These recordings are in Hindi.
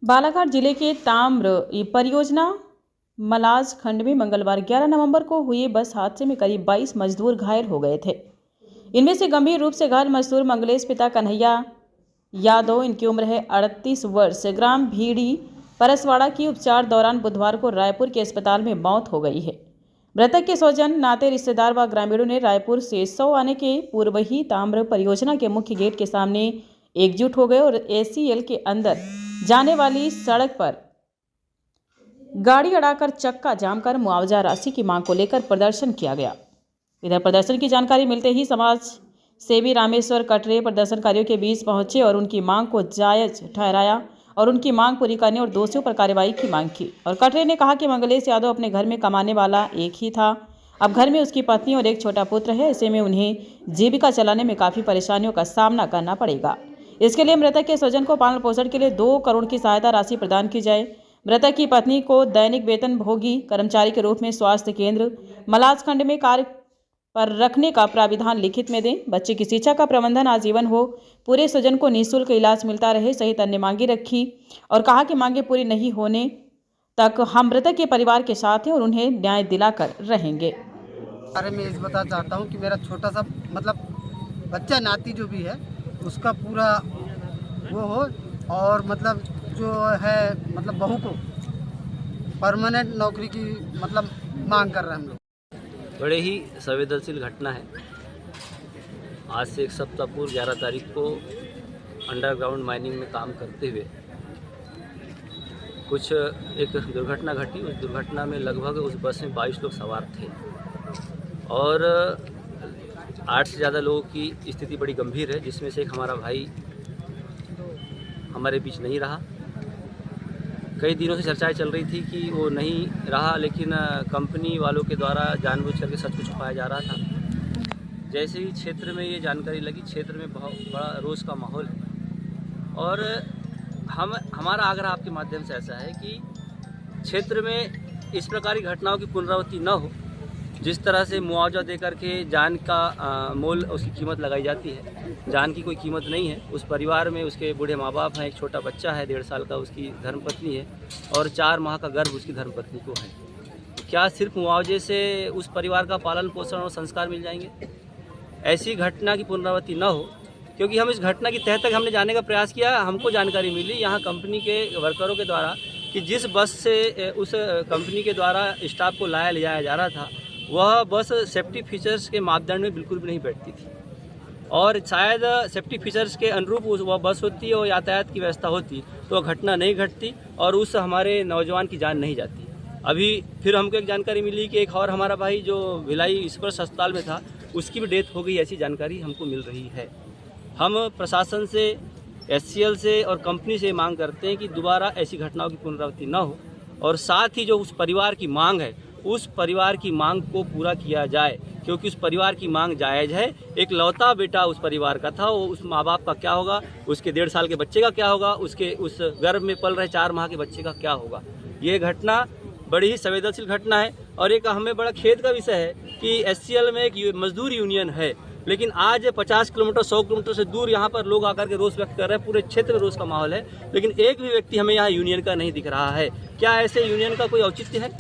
बालाघाट जिले के ताम्र परियोजना मलाज खंड में मंगलवार 11 नवंबर को हुए बस हादसे में करीब 22 मजदूर घायल हो गए थे। इनमें से गंभीर रूप से घायल मजदूर मंगलेश पिता कन्हैया यादव, इनकी उम्र है 38 वर्ष, ग्राम भीड़ी परसवाड़ा की उपचार दौरान बुधवार को रायपुर के अस्पताल में मौत हो गई है। मृतक के स्वजन, नाते, रिश्तेदार व ग्रामीणों ने रायपुर से 100 आने के पूर्व ही ताम्र परियोजना के मुख्य गेट के सामने एकजुट हो गए और एसीएल के अंदर जाने वाली सड़क पर गाड़ी अड़ाकर चक्का जाम कर मुआवजा राशि की मांग को लेकर प्रदर्शन किया गया। इधर प्रदर्शन की जानकारी मिलते ही समाज सेवी रामेश्वर कटरे प्रदर्शनकारियों के बीच पहुंचे और उनकी मांग को जायज ठहराया और उनकी मांग पूरी करने और दोषियों पर कार्रवाई की मांग की। और कटरे ने कहा कि मंगलेश यादव अपने घर में कमाने वाला एक ही था। अब घर में उसकी पत्नी और एक छोटा पुत्र है। ऐसे में उन्हें जीविका चलाने में काफ़ी परेशानियों का सामना करना पड़ेगा। इसके लिए मृतक के स्वजन को पालन पोषण के लिए 2 करोड़ की सहायता राशि प्रदान की जाए। मृतक की पत्नी को दैनिक वेतन भोगी कर्मचारी के रूप में स्वास्थ्य केंद्र मलाज खंड में कार्य पर रखने का प्राविधान लिखित में दें। बच्चे की शिक्षा का प्रबंधन आजीवन हो, पूरे स्वजन को निःशुल्क इलाज मिलता रहे सहित अन्य मांगे रखी और कहा कि मांगे पूरी नहीं होने तक हम मृतक के परिवार के साथ हैं और उन्हें न्याय दिलाकर रहेंगे। अरे मैं इस बताना चाहता हूँ कि मेरा छोटा सा बच्चा नाती जो भी है उसका पूरा वो हो और जो है बहू को परमानेंट नौकरी की मांग कर रहे हैं हम लोग। बड़े ही संवेदनशील घटना है। आज से एक सप्ताह पूर्व 11 तारीख को अंडरग्राउंड माइनिंग में काम करते हुए एक दुर्घटना घटी। उस दुर्घटना में लगभग उस बस में 22 लोग सवार थे और 8 से ज़्यादा लोगों की स्थिति बड़ी गंभीर है, जिसमें से एक हमारा भाई हमारे बीच नहीं रहा। कई दिनों से चर्चाएं चल रही थी कि वो नहीं रहा, लेकिन कंपनी वालों के द्वारा जानबूझ करके सच को छुपाया जा रहा था। जैसे ही क्षेत्र में ये जानकारी लगी, क्षेत्र में बहुत बड़ा रोष का माहौल है और हमारा आग्रह आपके माध्यम से ऐसा है कि क्षेत्र में इस प्रकार की घटनाओं की पुनरावृत्ति न हो। जिस तरह से मुआवजा देकर के जान का मोल उसकी कीमत लगाई जाती है, जान की कोई कीमत नहीं है। उस परिवार में उसके बूढ़े माँ बाप हैं, एक छोटा बच्चा है 1.5 साल का, उसकी धर्मपत्नी है और 4 माह का गर्भ उसकी धर्मपत्नी को है। क्या सिर्फ मुआवजे से उस परिवार का पालन पोषण और संस्कार मिल जाएंगे? ऐसी घटना की पुनरावृत्ति न हो, क्योंकि हम इस घटना की तह तक हमने जाने का प्रयास किया। हमको जानकारी मिली यहाँ कंपनी के वर्करों के द्वारा कि जिस बस से उस कंपनी के द्वारा स्टाफ को ले जाया जा रहा था, वह बस सेफ्टी फीचर्स के मापदंड में बिल्कुल भी नहीं बैठती थी और शायद सेफ्टी फीचर्स के अनुरूप वह बस होती और यातायात की व्यवस्था होती तो वह घटना नहीं घटती और उस हमारे नौजवान की जान नहीं जाती। अभी फिर हमको एक जानकारी मिली कि एक और हमारा भाई जो भिलाई स्पर्श अस्पताल में था, उसकी भी डेथ हो गई। ऐसी जानकारी हमको मिल रही है। हम प्रशासन से, एचसीएल से और कंपनी से मांग करते हैं कि दोबारा ऐसी घटनाओं की पुनरावृत्ति न हो और साथ ही जो उस परिवार की मांग है, उस परिवार की मांग को पूरा किया जाए, क्योंकि उस परिवार की मांग जायज़ है। एक लौता बेटा उस परिवार का था, वो उस माँ बाप का क्या होगा, उसके 1.5 साल के बच्चे का क्या होगा, उसके उस गर्भ में पल रहे 4 माह के बच्चे का क्या होगा। ये घटना बड़ी ही संवेदनशील घटना है और एक हमें बड़ा खेद का विषय है कि एचसीएल में एक मजदूर यूनियन है, लेकिन आज 50 किलोमीटर 100 किलोमीटर से दूर यहाँ पर लोग आकर के रोष व्यक्त कर रहे हैं। पूरे क्षेत्र में रोष का माहौल है, लेकिन एक भी व्यक्ति हमें यहाँ यूनियन का नहीं दिख रहा है। क्या ऐसे यूनियन का कोई औचित्य है?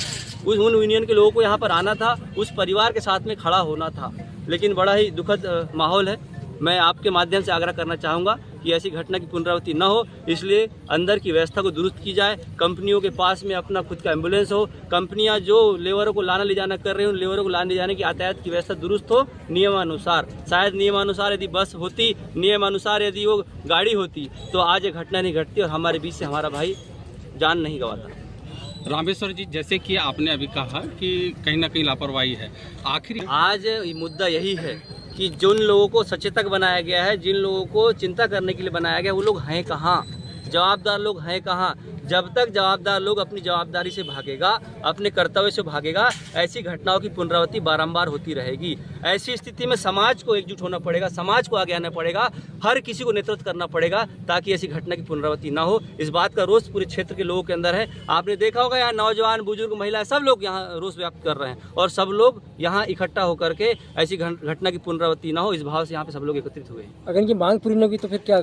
उन यूनियन के लोगों को यहाँ पर आना था, उस परिवार के साथ में खड़ा होना था, लेकिन बड़ा ही दुखद माहौल है। मैं आपके माध्यम से आग्रह करना चाहूँगा कि ऐसी घटना की पुनरावृत्ति न हो, इसलिए अंदर की व्यवस्था को दुरुस्त की जाए। कंपनियों के पास में अपना खुद का एम्बुलेंस हो, कंपनियां जो लेबरों को लाना ले जाना कर रही हैं, उन लेबरों को लाने ले जाने की यातायात की व्यवस्था दुरुस्त हो नियमानुसार। शायद नियमानुसार यदि बस होती, नियमानुसार यदि वो गाड़ी होती, तो आज ये घटना नहीं घटती और हमारे बीच से हमारा भाई जान नहीं गंवाता। रामेश्वर जी, जैसे कि आपने अभी कहा कि कहीं ना कहीं लापरवाही है, आखिर आज मुद्दा यही है कि जिन लोगों को सचेतक बनाया गया है, जिन लोगों को चिंता करने के लिए बनाया गया, वो लोग हैं कहाँ? जवाबदार लोग हैं कहाँ? जब तक जवाबदार लोग अपनी जवाबदारी से भागेगा, अपने कर्तव्य से भागेगा, ऐसी घटनाओं की पुनरावृत्ति बारंबार होती रहेगी। ऐसी स्थिति में समाज को एकजुट होना पड़ेगा, समाज को आगे आना पड़ेगा, हर किसी को नेतृत्व करना पड़ेगा ताकि ऐसी घटना की पुनरावृत्ति ना हो। इस बात का रोष पूरे क्षेत्र के लोगों के अंदर है। आपने देखा होगा यहाँ नौजवान, बुजुर्ग, महिलाएं सब लोग यहाँ रोष व्यक्त कर रहे हैं और सब लोग यहाँ इकट्ठा होकर के ऐसी घटना की पुनरावृत्ति ना हो, इस भाव से यहाँ पे सब लोग एकत्रित हुए हैं। अगर इनकी मांग पूरी न होगी तो फिर क्या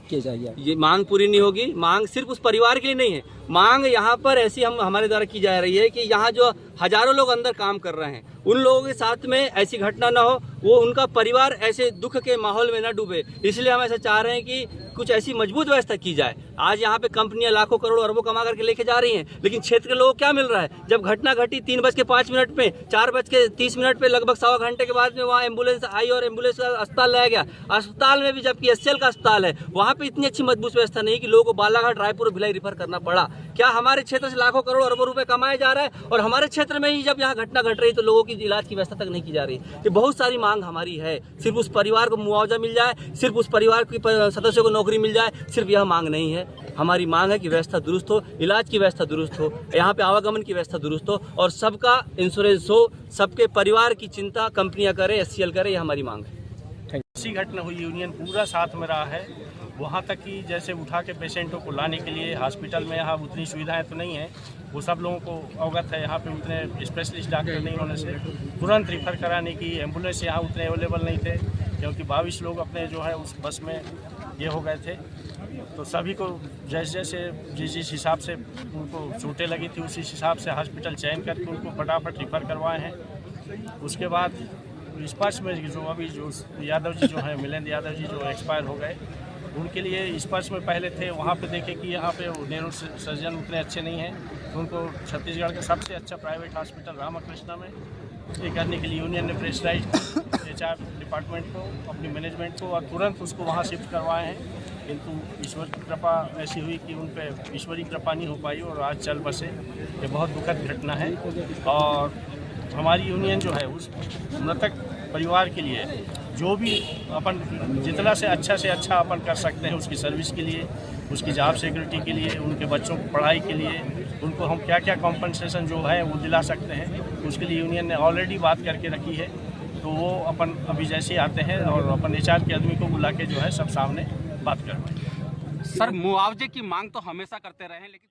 किए जाएगी। ये मांग पूरी नहीं होगी। मांग सिर्फ उस परिवार के लिए नहीं है, मांग यहाँ पर ऐसी हमारे द्वारा की जा रही है कि यहाँ जो हजारों लोग अंदर काम कर रहे हैं उन लोगों के साथ में ऐसी घटना ना हो, वो उनका परिवार ऐसे दुख के माहौल में ना डूबे। इसलिए हम ऐसा चाह रहे हैं कि कुछ ऐसी मजबूत व्यवस्था की जाए। आज यहाँ पे कंपनियां लाखों करोड़ अरबों कमा करके लेके जा रही हैं, लेकिन क्षेत्र के लोगों को क्या मिल रहा है? जब घटना घटी 3:05 पे, 4:30 पे, लगभग सवा घंटे के बाद में वहाँ एम्बुलेंस आई और एम्बुलेंस का अस्पताल लाया गया। अस्पताल में भी, जबकि एचसीएल का अस्पताल है, वहाँ पे इतनी अच्छी मजबूत व्यवस्था नहीं कि लोगों को बालाघाट, रायपुर, भिलाई रेफर करना पड़ा। क्या हमारे क्षेत्र से लाखों करोड़ अरबों रुपए कमाए जा रहा है और हमारे क्षेत्र में ही जब यहाँ घटना घट रही तो लोगों की इलाज की व्यवस्था तक नहीं की जा रही? ये बहुत सारी मांग हमारी है। सिर्फ उस परिवार को मुआवजा मिल जाए, सिर्फ उस परिवार के सदस्यों को नौकरी मिल जाए, सिर्फ यह मांग नहीं है। हमारी मांग है कि व्यवस्था दुरुस्त हो, इलाज की व्यवस्था दुरुस्त हो, यहाँ पे आवागमन की व्यवस्था दुरुस्त हो और सबका इंश्योरेंस हो, सबके परिवार की चिंता कंपनियां करे, एचसीएल करे, यह हमारी मांग है। ऐसी घटना हुई, यूनियन पूरा साथ में रहा है। वहाँ तक कि जैसे उठा के पेशेंटों को लाने के लिए हॉस्पिटल में यहाँ उतनी सुविधाएं तो नहीं है, वो सब लोगों को अवगत है। यहाँ पे उतने स्पेशलिस्ट डॉक्टर नहीं होने से तुरंत रिफ़र कराने की एम्बुलेंस यहाँ उतने अवेलेबल नहीं थे, क्योंकि 22 लोग अपने जो है उस बस में ये हो गए थे। तो सभी को जैसे जिस हिसाब से उनको चोटें लगी थी उसी हिसाब से हॉस्पिटल चयन करके उनको फटाफट रिफ़र करवाए हैं। उसके बाद स्पर्श में जो अभी जो यादव जी जो हैं, मिलेंद्र यादव जी जो एक्सपायर हो गए, उनके लिए स्पर्श में पहले थे, वहाँ पे देखे कि यहाँ पे न्यूरो सर्जन उतने अच्छे नहीं हैं, तो उनको छत्तीसगढ़ का सबसे अच्छा प्राइवेट हॉस्पिटल रामाकृष्णा में ये करने के लिए यूनियन ने प्रेशराइज एचआर डिपार्टमेंट को, अपनी मैनेजमेंट को, और तुरंत उसको वहाँ शिफ्ट करवाए हैं। किंतु ईश्वर की कृपा ऐसी हुई कि उन पर ईश्वरी कृपा नहीं हो पाई और आज चल बसे। ये बहुत दुखद घटना है और हमारी यूनियन जो है उस मृतक परिवार के लिए जो भी अपन जितना से अच्छा अपन कर सकते हैं उसकी सर्विस के लिए, उसकी जॉब सिक्योरिटी के लिए, उनके बच्चों की पढ़ाई के लिए, उनको हम क्या क्या कॉम्पनसेशन जो है वो दिला सकते हैं, उसके लिए यूनियन ने ऑलरेडी बात करके रखी है। तो वो अपन अभी जैसे ही आते हैं और अपन एचआर के आदमी को बुला के जो है सब सामने बात करवाएं। सर, मुआवजे की मांग तो हमेशा करते रहे हैं, लेकिन